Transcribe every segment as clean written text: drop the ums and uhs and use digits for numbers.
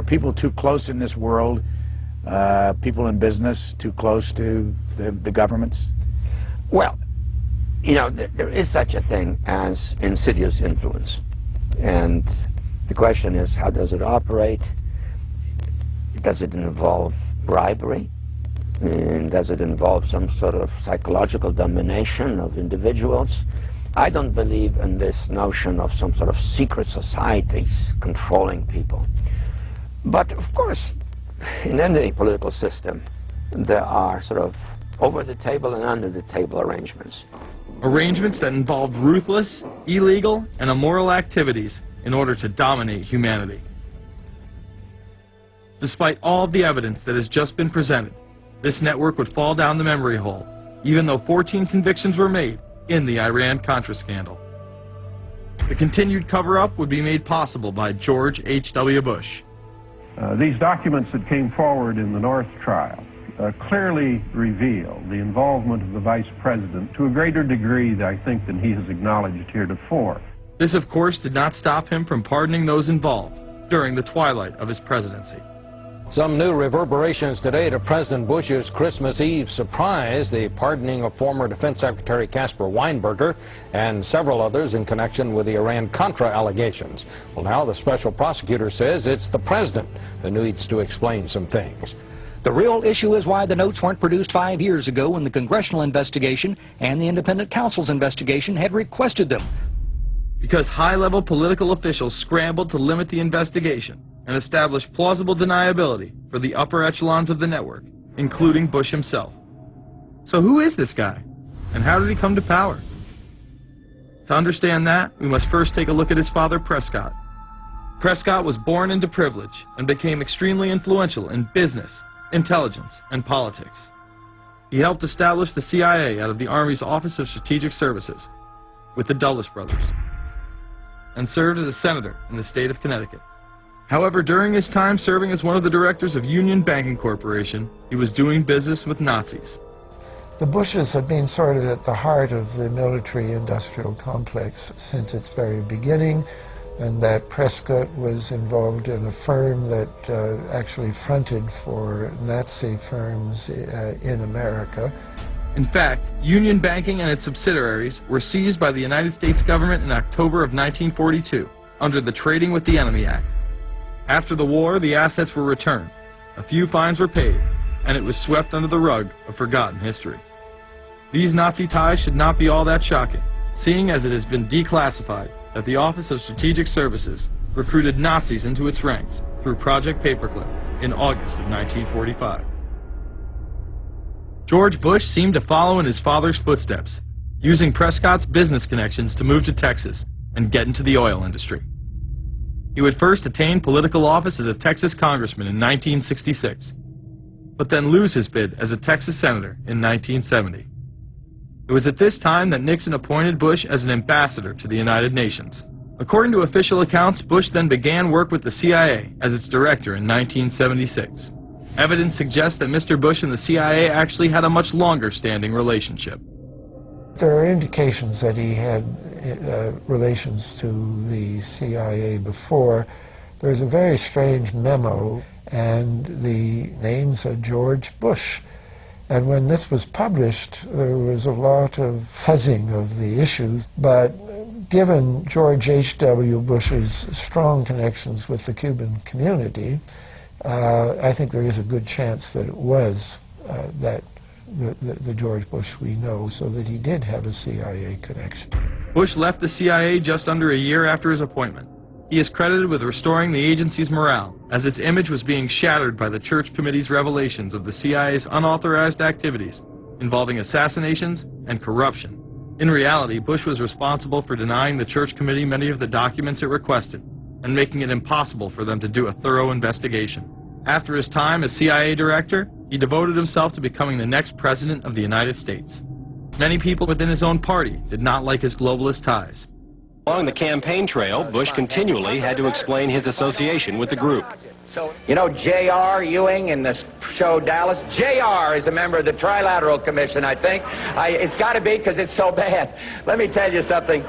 people too close in this world, people in business too close to the governments? Well, you know, there is such a thing as insidious influence. And the question is, how does it operate? Does it involve bribery? And does it involve some sort of psychological domination of individuals? I don't believe in this notion of some sort of secret societies controlling people. But of course, in any political system, there are sort of over-the-table and under-the-table arrangements. Arrangements that involved ruthless, illegal, and immoral activities in order to dominate humanity. Despite all of the evidence that has just been presented, this network would fall down the memory hole, even though 14 convictions were made in the Iran-Contra scandal. The continued cover-up would be made possible by George H.W. Bush. These documents that came forward in the North trial clearly reveal the involvement of the Vice President to a greater degree, I think, than he has acknowledged heretofore. This, of course, did not stop him from pardoning those involved during the twilight of his presidency. Some new reverberations today to President Bush's Christmas Eve surprise, the pardoning of former Defense Secretary Caspar Weinberger and several others in connection with the Iran-Contra allegations. Well, now the special prosecutor says it's the president who needs to explain some things. The real issue is why the notes weren't produced 5 years ago when the congressional investigation and the independent counsel's investigation had requested them. Because high-level political officials scrambled to limit the investigation and establish plausible deniability for the upper echelons of the network, including Bush himself. So who is this guy, and how did he come to power? To understand that, we must first take a look at his father, Prescott. Prescott was born into privilege and became extremely influential in business, intelligence, and politics. He helped establish the CIA out of the Army's Office of Strategic Services with the Dulles brothers, and served as a senator in the state of Connecticut. However, during his time serving as one of the directors of Union Banking Corporation, he was doing business with Nazis. The Bushes have been sort of at the heart of the military-industrial complex since its very beginning, and that Prescott was involved in a firm that actually fronted for Nazi firms in America. In fact, Union Banking and its subsidiaries were seized by the United States government in October of 1942 under the Trading with the Enemy Act. After the war, the assets were returned, a few fines were paid, and it was swept under the rug of forgotten history. These Nazi ties should not be all that shocking, seeing as it has been declassified that the Office of Strategic Services recruited Nazis into its ranks through Project Paperclip in August of 1945. George Bush seemed to follow in his father's footsteps, using Prescott's business connections to move to Texas and get into the oil industry. He would first attain political office as a Texas congressman in 1966, but then lose his bid as a Texas senator in 1970. It was at this time that Nixon appointed Bush as an ambassador to the United Nations. According to official accounts, Bush then began work with the CIA as its director in 1976. Evidence suggests that Mr. Bush and the CIA actually had a much longer-standing relationship. There are indications that he had relations to the CIA before. There's a very strange memo, and the names are George Bush. And when this was published, there was a lot of fuzzing of the issues, but given George H.W. Bush's strong connections with the Cuban community, I think there is a good chance that it was the George Bush we know, so that he did have a CIA connection. Bush left the CIA just under a year after his appointment. He is credited with restoring the agency's morale, as its image was being shattered by the Church Committee's revelations of the CIA's unauthorized activities involving assassinations and corruption. In reality, Bush was responsible for denying the Church Committee many of the documents it requested and making it impossible for them to do a thorough investigation. After his time as CIA director, he devoted himself to becoming the next president of the United States. Many people within his own party did not like his globalist ties. Along the campaign trail, Bush continually had to explain his association with the group. You know J.R. Ewing in the show Dallas? J.R. is a member of the Trilateral Commission, I think. It's got to be, because it's so bad. Let me tell you something.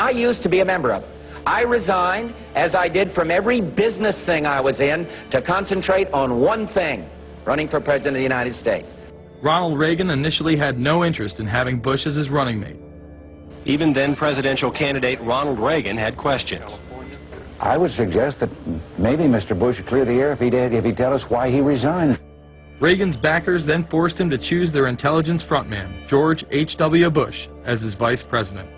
I used to be a member of it. I resigned, as I did from every business thing I was in, to concentrate on one thing, running for President of the United States. Ronald Reagan initially had no interest in having Bush as his running mate. Even then presidential candidate Ronald Reagan had questions. I would suggest that maybe Mr. Bush would clear the air if he'd tell us why he resigned. Reagan's backers then forced him to choose their intelligence frontman, George H.W. Bush, as his vice president.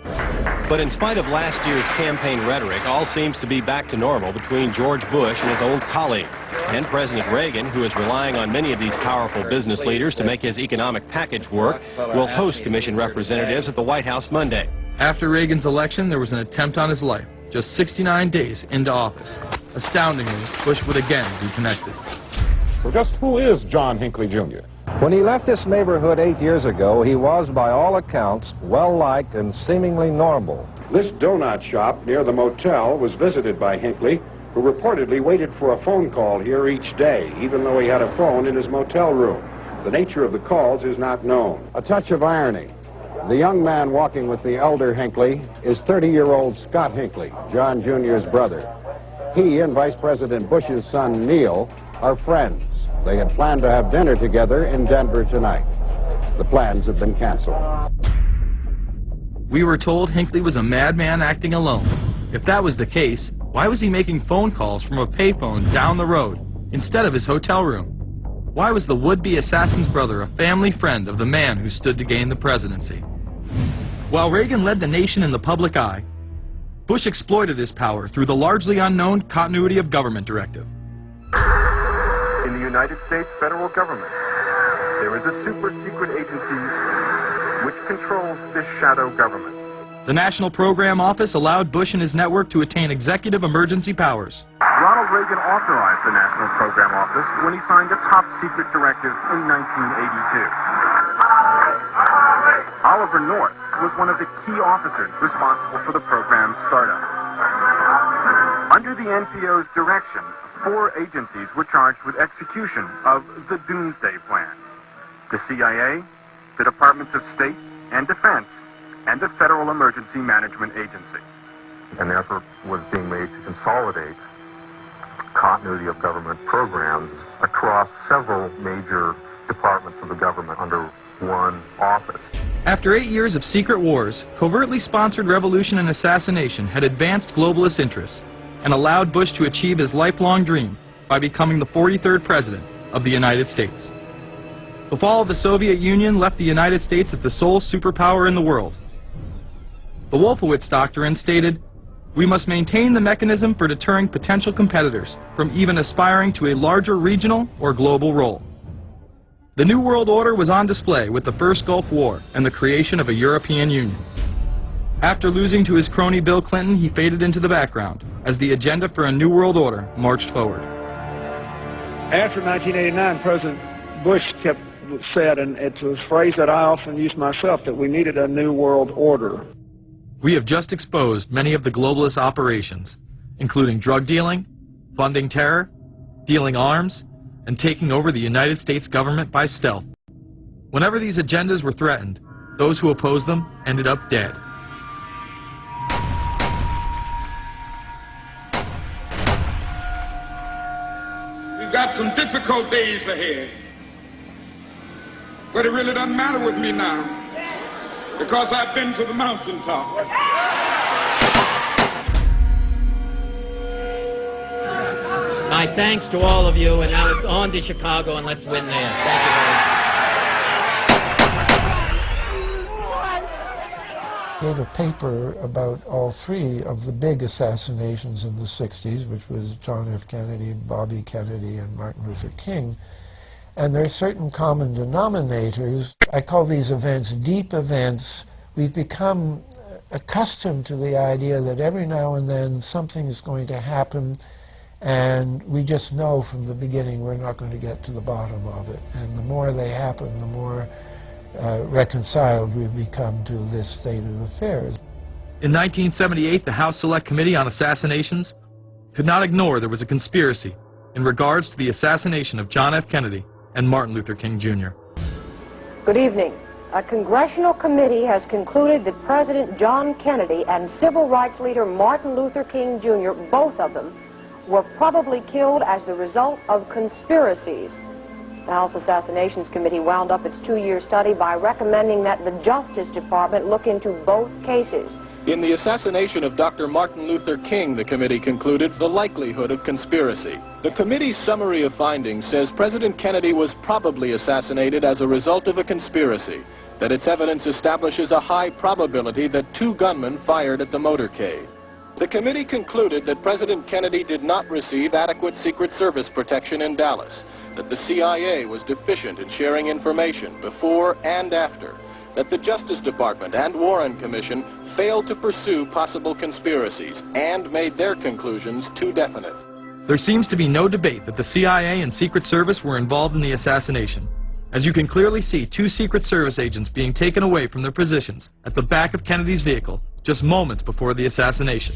But in spite of last year's campaign rhetoric, all seems to be back to normal between George Bush and his old colleagues. And President Reagan, who is relying on many of these powerful business leaders to make his economic package work, will host commission representatives at the White House Monday. After Reagan's election, there was an attempt on his life, just 69 days into office. Astoundingly, Bush would again be connected. Well, just who is John Hinckley, Jr.? When he left this neighborhood 8 years ago, he was, by all accounts, well-liked and seemingly normal. This donut shop near the motel was visited by Hinckley, who reportedly waited for a phone call here each day, even though he had a phone in his motel room. The nature of the calls is not known. A touch of irony. The young man walking with the elder Hinckley is 30-year-old Scott Hinckley, John Jr.'s brother. He and Vice President Bush's son, Neil, are friends. They had planned to have dinner together in Denver tonight. The plans have been canceled. We were told Hinckley was a madman acting alone. If that was the case, why was he making phone calls from a payphone down the road instead of his hotel room? Why was the would-be assassin's brother a family friend of the man who stood to gain the presidency? While Reagan led the nation in the public eye, Bush exploited his power through the largely unknown Continuity of Government Directive. In the United States federal government, there is a super-secret agency which controls this shadow government. The National Program Office allowed Bush and his network to attain executive emergency powers. Ronald Reagan authorized the National Program Office when he signed a top-secret directive in 1982. Oliver North was one of the key officers responsible for the program's startup. Under the NPO's direction, 4 agencies were charged with execution of the Doomsday Plan: the CIA, the Departments of State and Defense, and the Federal Emergency Management Agency. An effort was being made to consolidate continuity of government programs across several major departments of the government under one office. After 8 years of secret wars, covertly sponsored revolution and assassination had advanced globalist interests and allowed Bush to achieve his lifelong dream by becoming the 43rd President of the United States. The fall of the Soviet Union left the United States as the sole superpower in the world. The Wolfowitz Doctrine stated, "We must maintain the mechanism for deterring potential competitors from even aspiring to a larger regional or global role." The New World Order was on display with the First Gulf War and the creation of a European Union. After losing to his crony Bill Clinton, he faded into the background as the agenda for a New World Order marched forward. After 1989, President Bush said, and it's a phrase that I often use myself, that we needed a New World Order. We have just exposed many of the globalist operations, including drug dealing, funding terror, dealing arms, and taking over the United States government by stealth. Whenever these agendas were threatened, those who opposed them ended up dead. We've got some difficult days ahead, but it really doesn't matter with me now, because I've been to the mountaintop. My thanks to all of you, and now it's on to Chicago, and let's win there. Thank you very much. He gave a paper about all 3 of the big assassinations in the 60s, which was John F. Kennedy, Bobby Kennedy, and Martin Luther King. And there are certain common denominators. I call these events deep events. We've become accustomed to the idea that every now and then something is going to happen, and we just know from the beginning we're not going to get to the bottom of it. And the more they happen, the more reconciled we've become to this state of affairs. In 1978, the House Select Committee on Assassinations could not ignore there was a conspiracy in regards to the assassination of John F. Kennedy and Martin Luther King, Jr. Good evening. A congressional committee has concluded that President John Kennedy and civil rights leader Martin Luther King Jr., both of them, were probably killed as the result of conspiracies. The House Assassinations Committee wound up its 2-year study by recommending that the Justice Department look into both cases. In the assassination of Dr. Martin Luther King, the committee concluded the likelihood of conspiracy. The committee's summary of findings says President Kennedy was probably assassinated as a result of a conspiracy, that its evidence establishes a high probability that 2 gunmen fired at the motorcade. The committee concluded that President Kennedy did not receive adequate Secret Service protection in Dallas, that the CIA was deficient in sharing information before and after, that the Justice Department and Warren Commission failed to pursue possible conspiracies and made their conclusions too definite. There seems to be no debate that the CIA and Secret Service were involved in the assassination. As you can clearly see, 2 Secret Service agents being taken away from their positions at the back of Kennedy's vehicle just moments before the assassination.